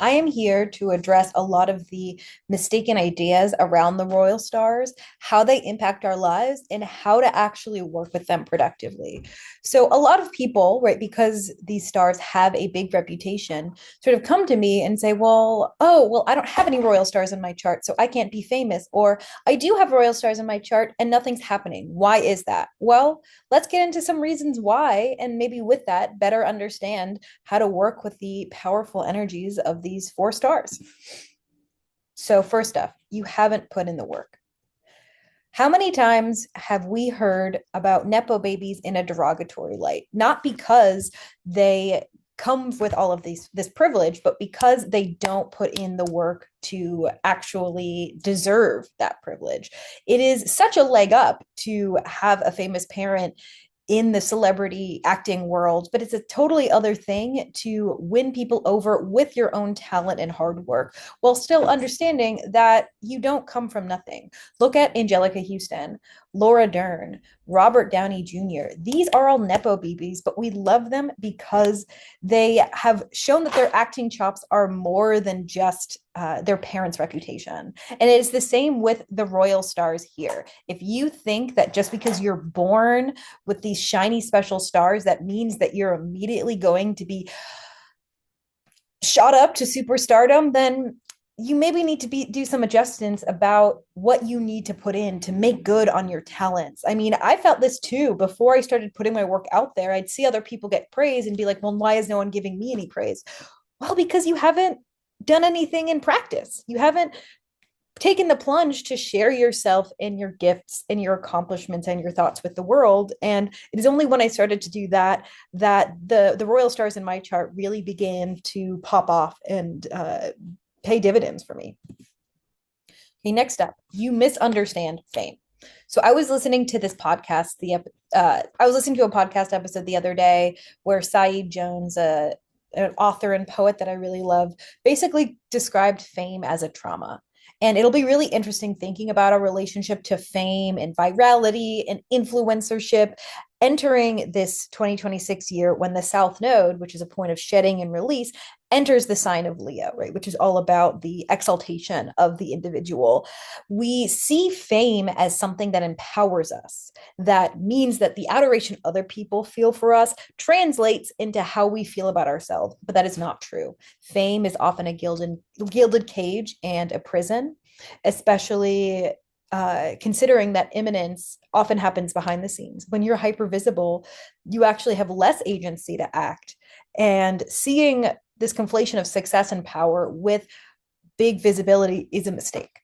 I am here to address a lot of the mistaken ideas around the royal stars, how they impact our lives, and how to actually work with them productively. So, a lot of people, right, because these stars have a big reputation, sort of come to me and say, well, I don't have any royal stars in my chart, so I can't be famous. Or I do have royal stars in my chart and nothing's happening. Why is that? Well, let's get into some reasons why, and maybe with that, better understand how to work with the powerful energies of these four stars. So, first up, you haven't put in the work. How many times have we heard about Nepo babies in a derogatory light? Not because they come with all of this privilege, but because they don't put in the work to actually deserve that privilege. It is such a leg up to have a famous parent in the celebrity acting world, but it's a totally other thing to win people over with your own talent and hard work while still understanding that you don't come from nothing. Look at Angelica Houston, Laura Dern, Robert Downey Jr. These are all Nepo babies, but we love them because they have shown that their acting chops are more than just their parents' reputation. And it is the same with the royal stars here. If you think that just because you're born with these shiny special stars, that means that you're immediately going to be shot up to superstardom, then you maybe need to do some adjustments about what you need to put in to make good on your talents. I mean, I felt this too before I started putting my work out there. I'd see other people get praise and be like, well, why is no one giving me any praise? Well, because you haven't done anything in practice. You haven't taken the plunge to share yourself and your gifts and your accomplishments and your thoughts with the world. And it is only when I started to do that that the royal stars in my chart really began to pop off and pay dividends for me. Okay, next up, you misunderstand fame. So I was listening to this podcast. I was listening to a podcast episode the other day where Saeed Jones, an author and poet that I really love, basically described fame as a trauma. And it'll be really interesting thinking about our relationship to fame and virality and influencership entering this 2026 year when the South Node, which is a point of shedding and release, enters the sign of Leo, right, which is all about the exaltation of the individual. We see fame as something that empowers us. That means that the adoration other people feel for us translates into how we feel about ourselves, but that is not true. Fame is often a gilded cage and a prison, especially considering that eminence often happens behind the scenes. When you're hyper visible, you actually have less agency to act. And seeing this conflation of success and power with big visibility is a mistake,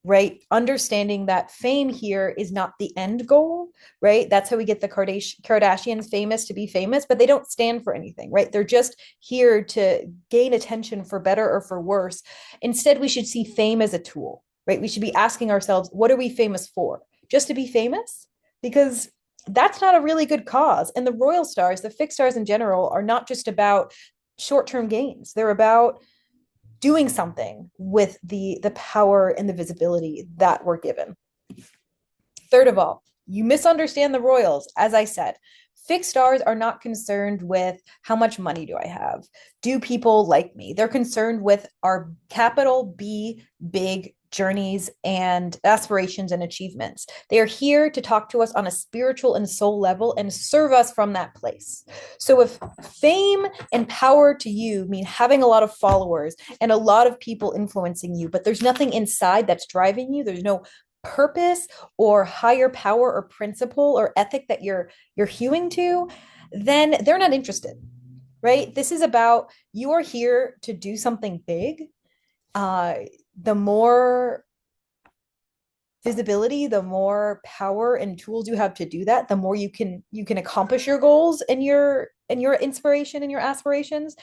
right? Understanding that fame here is not the end goal, right? That's how we get the Kardashians famous to be famous, but they don't stand for anything, right? They're just here to gain attention for better or for worse. Instead, we should see fame as a tool, right? We should be asking ourselves, what are we famous for? Just to be famous? Because that's not a really good cause. And the royal stars, the fixed stars in general, are not just about short-term gains. They're about doing something with the power and the visibility that we're given. Third of all, you misunderstand the royals. As I said, fixed stars are not concerned with how much money do I have? Do people like me? They're concerned with our capital B big journeys and aspirations and achievements. They are here to talk to us on a spiritual and soul level and serve us from that place. So if fame and power to you mean having a lot of followers and a lot of people influencing you, but there's nothing inside that's driving you, there's no purpose or higher power or principle or ethic that you're hewing to, then they're not interested, right? This is about you are here to do something big. The more visibility, the more power and tools you have to do that, the more you can accomplish your goals and your inspiration and your aspirations.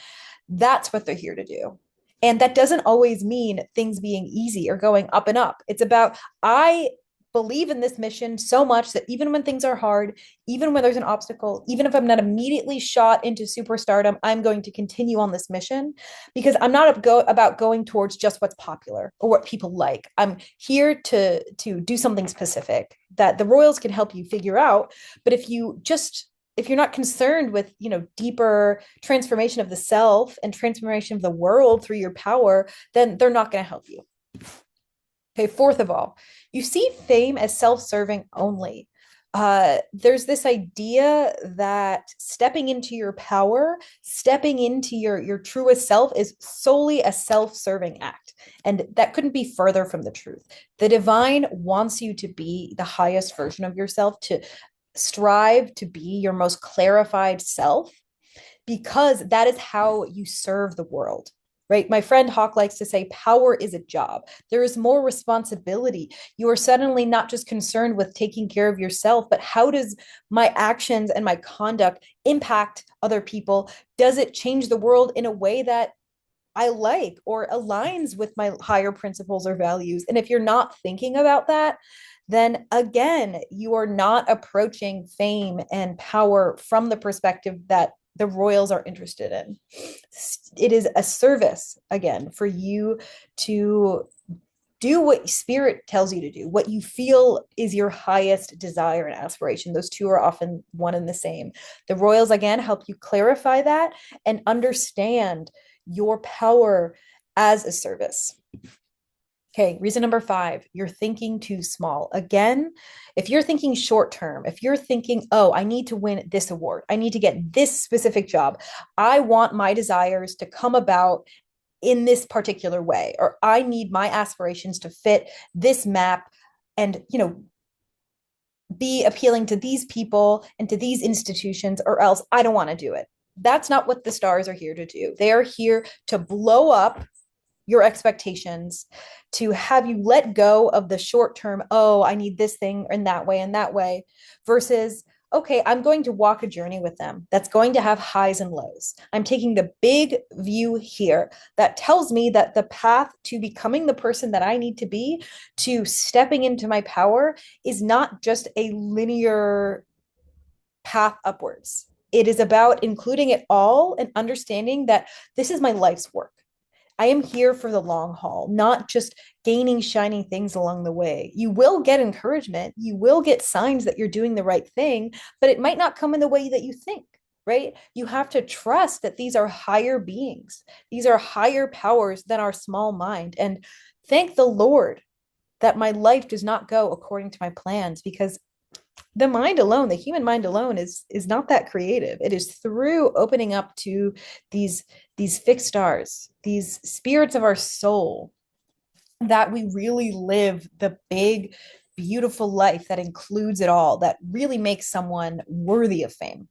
That's what they're here to do. And that doesn't always mean things being easy or going up and up. It's about, I believe in this mission so much that even when things are hard, even when there's an obstacle, even if I'm not immediately shot into superstardom, I'm going to continue on this mission because I'm not about going towards just what's popular or what people like. I'm here to do something specific that the royals can help you figure out. But if you just if you're not concerned with, deeper transformation of the self and transformation of the world through your power, then they're not going to help you. Okay, fourth of all, you see fame as self-serving only. There's this idea that stepping into your power, stepping into your truest self is solely a self-serving act. And that couldn't be further from the truth. The divine wants you to be the highest version of yourself, to strive to be your most clarified self, because that is how you serve the world. Right. My friend Hawk likes to say power is a job. There is more responsibility. You are suddenly not just concerned with taking care of yourself, but how does my actions and my conduct impact other people? Does it change the world in a way that I like or aligns with my higher principles or values? And if you're not thinking about that, then again, you are not approaching fame and power from the perspective that the royals are interested in. It is a service, again, for you to do what spirit tells you to do, what you feel is your highest desire and aspiration. Those two are often one and the same. The royals, again, help you clarify that and understand your power as a service. Okay, reason number 5, you're thinking too small. Again, if you're thinking short term, if you're thinking, oh, I need to win this award, I need to get this specific job, I want my desires to come about in this particular way, or I need my aspirations to fit this map and, be appealing to these people and to these institutions, or else I don't want to do it. That's not what the stars are here to do. They are here to blow up your expectations, to have you let go of the short term, oh, I need this thing and that way, versus, okay, I'm going to walk a journey with them that's going to have highs and lows. I'm taking the big view here that tells me that the path to becoming the person that I need to be, to stepping into my power, is not just a linear path upwards. It is about including it all and understanding that this is my life's work. I am here for the long haul, not just gaining shiny things along the way. You will get encouragement. You will get signs that you're doing the right thing, but it might not come in the way that you think, right? You have to trust that these are higher beings. These are higher powers than our small mind. And thank the Lord that my life does not go according to my plans, because the mind alone, the human mind alone, is not that creative. It is through opening up to these fixed stars, these spirits of our soul, that we really live the big, beautiful life that includes it all, that really makes someone worthy of fame.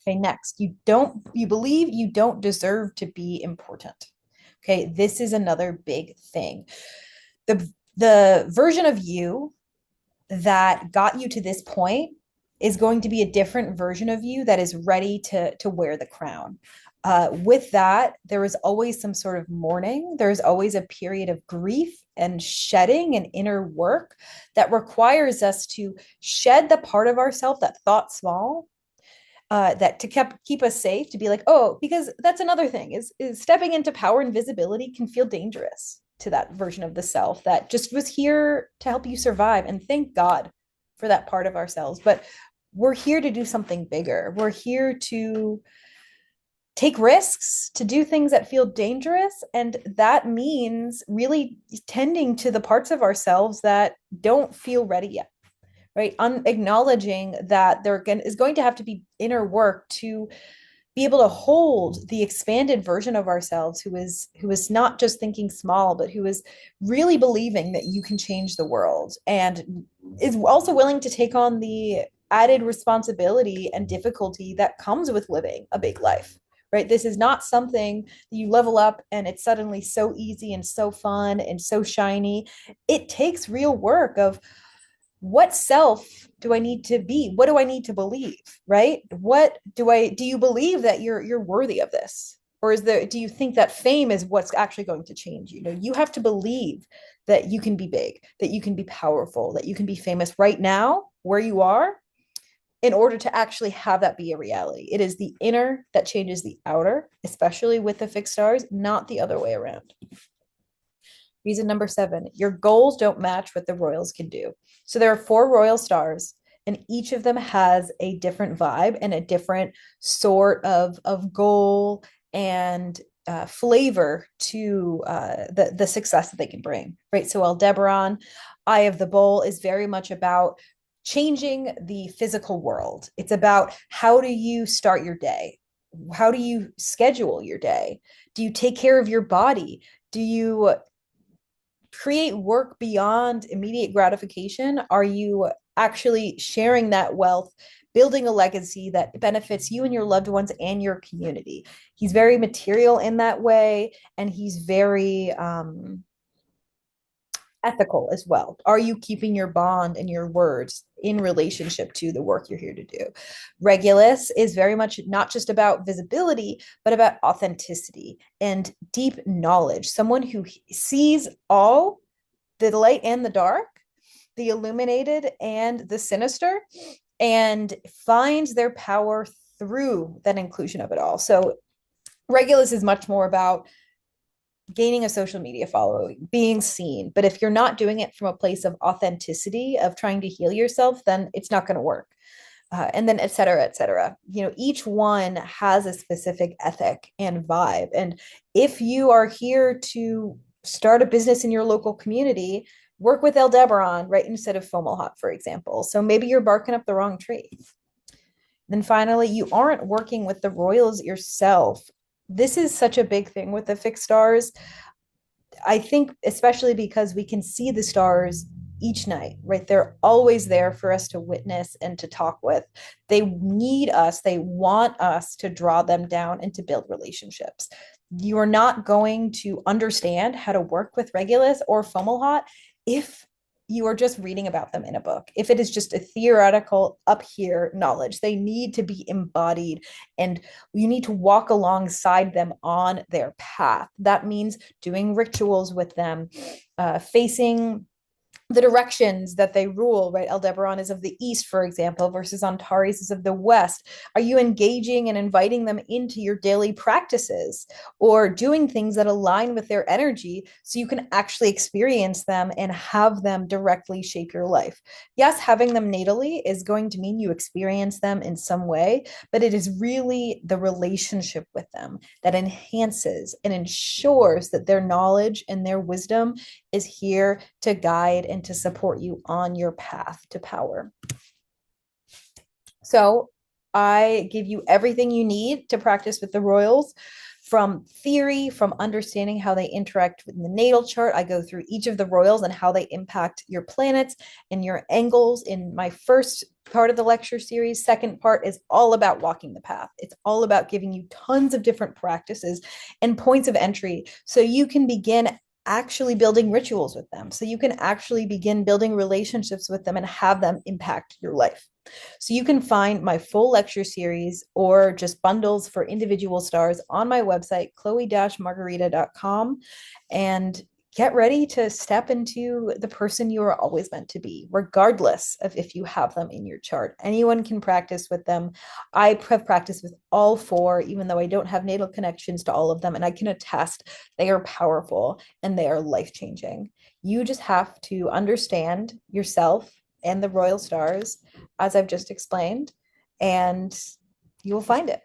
Okay, next, you believe you don't deserve to be important. Okay, this is another big thing. The version of you that got you to this point is going to be a different version of you that is ready to wear the crown. With that, there is always some sort of mourning. There's always a period of grief and shedding and inner work that requires us to shed the part of ourselves that thought small, that to keep us safe, to be like, oh, because that's another thing is stepping into power and visibility can feel dangerous to that version of the self that just was here to help you survive. And thank God for that part of ourselves. But we're here to do something bigger. We're here to take risks, to do things that feel dangerous. And that means really tending to the parts of ourselves that don't feel ready yet, right? Acknowledging that is going to have to be inner work to be able to hold the expanded version of ourselves who is not just thinking small, but who is really believing that you can change the world, and is also willing to take on the added responsibility and difficulty that comes with living a big life, right? This is not something that you level up and it's suddenly so easy and so fun and so shiny. It takes real work of, what self do I need to be? What do I need to believe? Right? Do you believe that you're worthy of this? Or do you think that fame is what's actually going to change you? You have to believe that you can be big, that you can be powerful, that you can be famous right now where you are, in order to actually have that be a reality. It is the inner that changes the outer, especially with the fixed stars, not the other way around. Reason number 7, your goals don't match what the royals can do. So there are 4 royal stars. and each of them has a different vibe and a different sort of goal and flavor to the success that they can bring, right? So Aldebaran, Eye of the Bull, is very much about changing the physical world. It's about how do you start your day? How do you schedule your day? Do you take care of your body? Do you create work beyond immediate gratification? Are you actually sharing that wealth, building a legacy that benefits you and your loved ones and your community? He's very material in that way, and he's very ethical as well. Are you keeping your bond and your words in relationship to the work you're here to do? Regulus is very much not just about visibility, but about authenticity and deep knowledge. Someone who sees all the light and the dark, the illuminated and the sinister, and finds their power through that inclusion of it all. So Regulus is much more about gaining a social media following, being seen. But if you're not doing it from a place of authenticity, of trying to heal yourself, then it's not going to work. And then et cetera, et cetera. You know, each one has a specific ethic and vibe. And if you are here to start a business in your local community, work with Aldebaran, right, instead of Fomalhaut, for example. So maybe you're barking up the wrong tree. Then finally, you aren't working with the royals yourself. This is such a big thing with the fixed stars. I think, especially because we can see the stars each night, right? They're always there for us to witness and to talk with. They need us, they want us to draw them down and to build relationships. You are not going to understand how to work with Regulus or Fomalhaut if you are just reading about them in a book. If it is just a theoretical up here knowledge, they need to be embodied, and you need to walk alongside them on their path. That means doing rituals with them, facing the directions that they rule, right? Aldebaran is of the east, for example, versus Antares is of the west. Are you engaging and inviting them into your daily practices, or doing things that align with their energy so you can actually experience them and have them directly shape your life? Yes, having them natally is going to mean you experience them in some way, but it is really the relationship with them that enhances and ensures that their knowledge and their wisdom is here to guide and to support you on your path to power. So I give you everything you need to practice with the royals, from theory, from understanding how they interact with the natal chart. I go through each of the royals and how they impact your planets and your angles in my first part of the lecture series. Second part is all about walking the path. It's all about giving you tons of different practices and points of entry so you can begin actually building rituals with them, so you can actually begin building relationships with them and have them impact your life. So you can find my full lecture series or just bundles for individual stars on my website, chloe-margarita.com, and get ready to step into the person you are always meant to be, regardless of if you have them in your chart. Anyone can practice with them. I have practiced with all four, even though I don't have natal connections to all of them, and I can attest they are powerful and they are life-changing. You just have to understand yourself and the royal stars, as I've just explained, and you will find it.